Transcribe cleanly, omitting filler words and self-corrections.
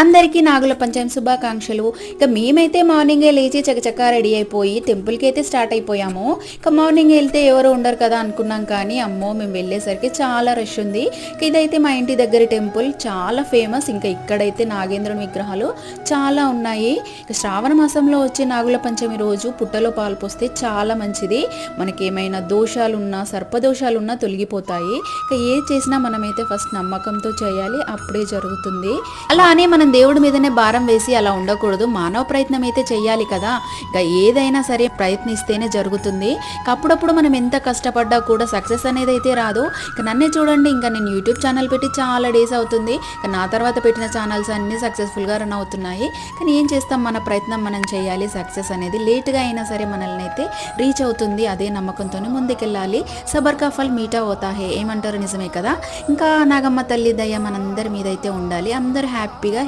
అందరికీ నాగుల పంచమి శుభాకాంక్షలు. ఇక మేమైతే మార్నింగే లేచి చకచకా రెడీ అయిపోయి టెంపుల్కి అయితే స్టార్ట్ అయిపోయాము. ఇక మార్నింగ్ వెళ్తే ఎవరు ఉండరు కదా అనుకున్నాం, కానీ అమ్మో మేము వెళ్ళేసరికి చాలా రష్ ఉంది. ఇదైతే మా ఇంటి దగ్గర టెంపుల్, చాలా ఫేమస్. ఇంకా ఇక్కడైతే నాగేంద్రుని విగ్రహాలు చాలా ఉన్నాయి. ఇక శ్రావణ మాసంలో వచ్చే నాగుల పంచమి రోజు పుట్టలో పాలు పోస్తే చాలా మంచిది. మనకేమైనా దోషాలున్నా సర్పదోషాలున్నా తొలగిపోతాయి. ఇక ఏ చేసినా మనమైతే ఫస్ట్ నమ్మకంతో చేయాలి, అప్పుడే జరుగుతుంది. అలా అని మనం దేవుడి మీదనే భారం వేసి అలా ఉండకూడదు. మానవ ప్రయత్నం అయితే చెయ్యాలి కదా. ఇక ఏదైనా సరే ప్రయత్నిస్తేనే జరుగుతుంది. అప్పుడప్పుడు మనం ఎంత కష్టపడ్డా కూడా సక్సెస్ అనేది అయితే రాదు. ఇక నన్నే చూడండి, ఇంకా నేను యూట్యూబ్ ఛానల్ పెట్టి చాలా డేస్ అవుతుంది. ఇక నా తర్వాత పెట్టిన ఛానల్స్ అన్నీ సక్సెస్ఫుల్గా రన్ అవుతున్నాయి. కానీ ఏం చేస్తాం, మన ప్రయత్నం మనం చేయాలి. సక్సెస్ అనేది లేట్గా అయినా సరే మనల్ని అయితే రీచ్ అవుతుంది. అదే నమ్మకంతోనే ముందుకెళ్ళాలి. సబర్ కా ఫల్ మీఠా హోతా హై ఏమంటారు, నిజమే కదా. ఇంకా నాగమ్మ తల్లి దయ మనందరి మీద అయితే ఉండాలి. అందరూ హ్యాపీగా